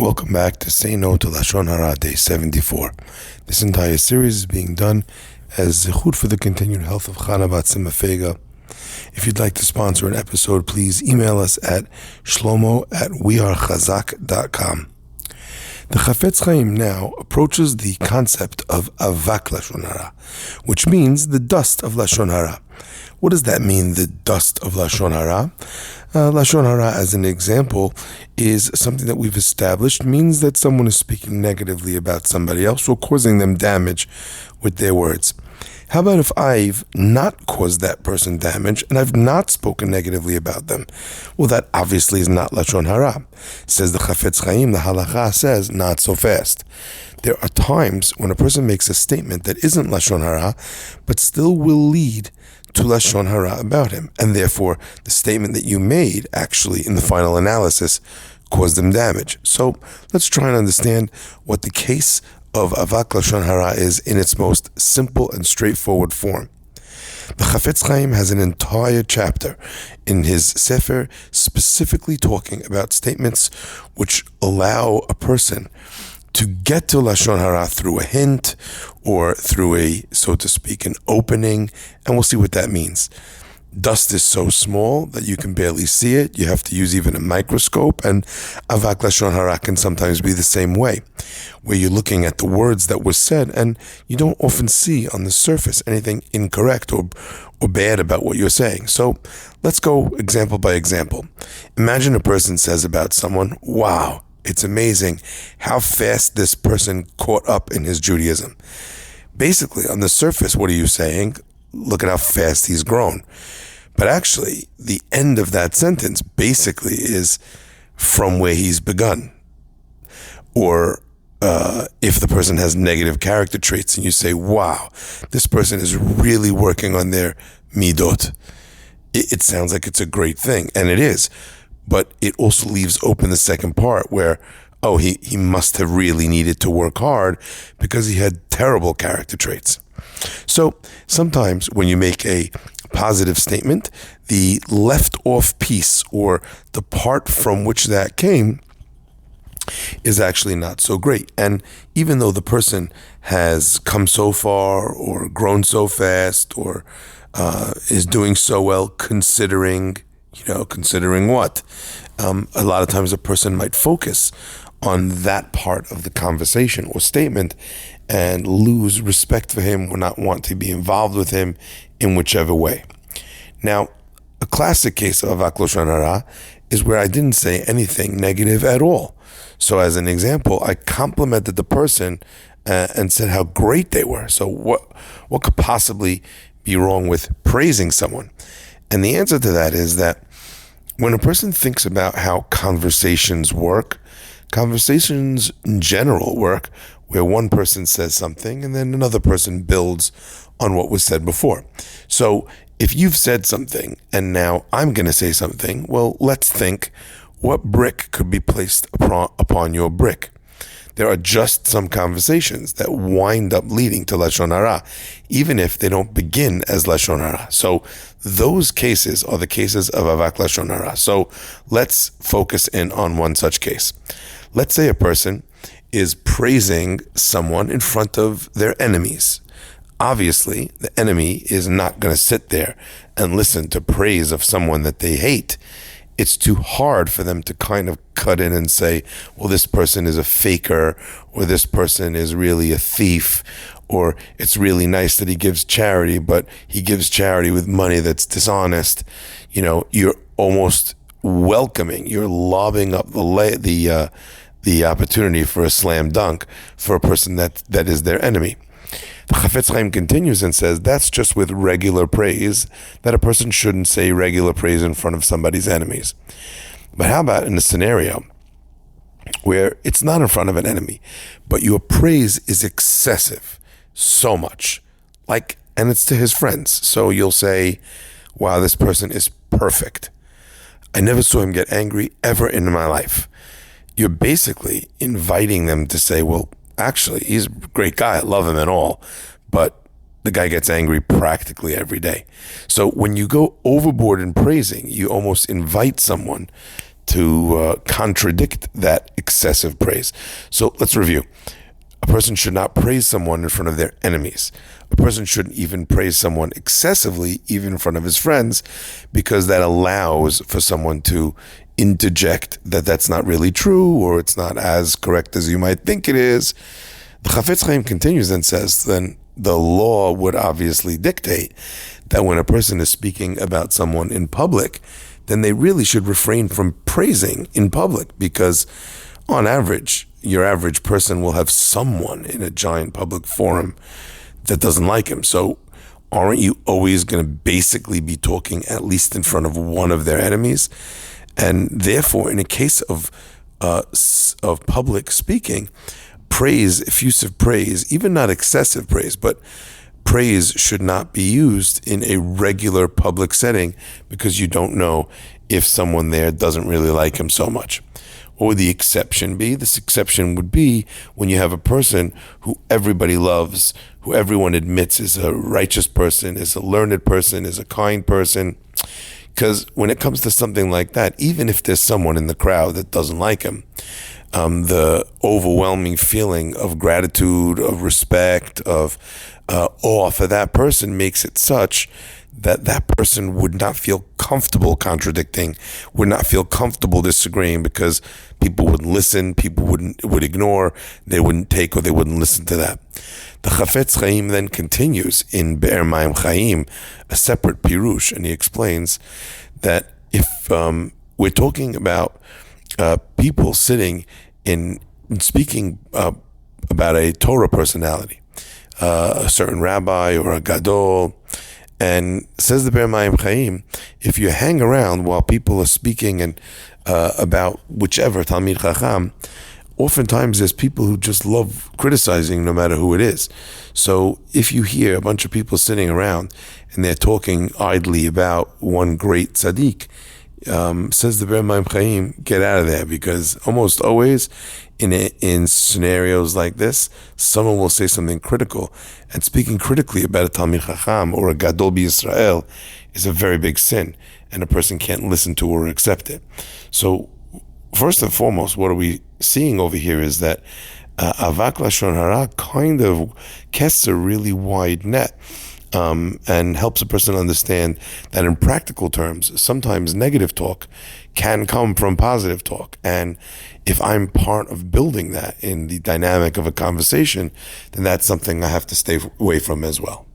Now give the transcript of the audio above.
Welcome back to Say No to Lashon Hara, Day 74. This entire series is being done as zichud for the continued health of Chana Bat Simcha Fega. If you'd like to sponsor an episode, please email us at shlomo@wearechazak.com. The Chafetz Chaim now approaches the concept of avak Lashon Hara, which means the dust of Lashon Hara. What does that mean, the dust of Lashon Hara? Lashon Hara, as an example, is something that we've established means that someone is speaking negatively about somebody else or causing them damage with their words. How about if I've not caused that person damage and I've not spoken negatively about them? Well, that obviously is not Lashon Hara. Says the Chafetz Chaim, the halacha says, not so fast. There are times when a person makes a statement that isn't Lashon Hara, but still will lead to Lashon Hara about him. And therefore, the statement that you made actually, in the final analysis, caused them damage. So let's try and understand what the case of avak Lashon Hara is in its most simple and straightforward form. The Chafetz Chaim has an entire chapter in his Sefer specifically talking about statements which allow a person to get to Lashon Hara through a hint or through a, so to speak, an opening, and we'll see what that means. Dust is so small that you can barely see it. You have to use even a microscope, and avak Lashon Hara can sometimes be the same way, where you're looking at the words that were said, and you don't often see on the surface anything incorrect or bad about what you're saying. So let's go example by example. Imagine a person says about someone, wow, it's amazing how fast this person caught up in his Judaism. Basically, on the surface, what are you saying? Look at how fast he's grown. But actually, the end of that sentence basically is from where he's begun. Or if the person has negative character traits and you say, wow, this person is really working on their midot. It sounds like it's a great thing, and it is. But it also leaves open the second part where, oh, he must have really needed to work hard because he had terrible character traits. So sometimes when you make a positive statement, the left off piece or the part from which that came is actually not so great. And even though the person has come so far or grown so fast or is doing so well considering what? A lot of times a person might focus on that part of the conversation or statement and lose respect for him or not want to be involved with him in whichever way. Now, a classic case of avak Lashon Hara is where I didn't say anything negative at all. So as an example, I complimented the person and said how great they were. So what could possibly be wrong with praising someone? And the answer to that is that when a person thinks about how conversations work, conversations in general work where one person says something and then another person builds on what was said before. So if you've said something and now I'm going to say something, well, let's think what brick could be placed upon your brick. There are just some conversations that wind up leading to Lashon Hara, even if they don't begin as Lashon Hara. So those cases are the cases of avak Lashon Hara. So let's focus in on one such case. Let's say a person is praising someone in front of their enemies. Obviously, the enemy is not going to sit there and listen to praise of someone that they hate. It's too hard for them to kind of cut in and say, well, this person is a faker, or this person is really a thief, or it's really nice that he gives charity, but he gives charity with money that's dishonest. You're almost welcoming, you're lobbing up the opportunity for a slam dunk for a person that is their enemy. The Chafetz Chaim continues and says that's just with regular praise, that a person shouldn't say regular praise in front of somebody's enemies. But how about in a scenario where it's not in front of an enemy, but your praise is excessive, so much, and it's to his friends. So you'll say, wow, this person is perfect. I never saw him get angry ever in my life. You're basically inviting them to say, well, actually, he's a great guy. I love him and all, but the guy gets angry practically every day. So when you go overboard in praising, you almost invite someone to contradict that excessive praise. So let's review. A person should not praise someone in front of their enemies. A person shouldn't even praise someone excessively, even in front of his friends, because that allows for someone to interject that that's not really true, or it's not as correct as you might think it is. The Chafetz Chaim continues and says, then the law would obviously dictate that when a person is speaking about someone in public, then they really should refrain from praising in public, because on average, your average person will have someone in a giant public forum that doesn't like him. So aren't you always going to basically be talking at least in front of one of their enemies? And therefore, in a case of public speaking, praise, effusive praise, even not excessive praise, but praise should not be used in a regular public setting, because you don't know if someone there doesn't really like him so much. What would the exception be? This exception would be when you have a person who everybody loves, who everyone admits is a righteous person, is a learned person, is a kind person. Because when it comes to something like that, even if there's someone in the crowd that doesn't like him, the overwhelming feeling of gratitude, of respect, of awe for that person makes it such that that person would not feel comfortable contradicting, would not feel comfortable disagreeing, because people wouldn't listen, people would ignore, they wouldn't take, or they wouldn't listen to that. The Chafetz Chaim then continues in Be'er Mayim Chaim, a separate pirush, and he explains that if we're talking about people sitting in speaking about a Torah personality, a certain rabbi or a gadol, and says the Be'er Mayim Chaim, if you hang around while people are speaking and about whichever Talmid Chacham, oftentimes there's people who just love criticizing no matter who it is. So if you hear a bunch of people sitting around and they're talking idly about one great tzaddik, says the Be'er Mayim Chaim, get out of there, because almost always in scenarios like this, someone will say something critical, and speaking critically about a Talmid Chacham or a Gadol B'Yisrael is a very big sin, and a person can't listen to or accept it. So first and foremost, what are we seeing over here is that Avak Lashon Hara kind of casts a really wide net, and helps a person understand that in practical terms, sometimes negative talk can come from positive talk. And if I'm part of building that in the dynamic of a conversation, then that's something I have to stay away from as well.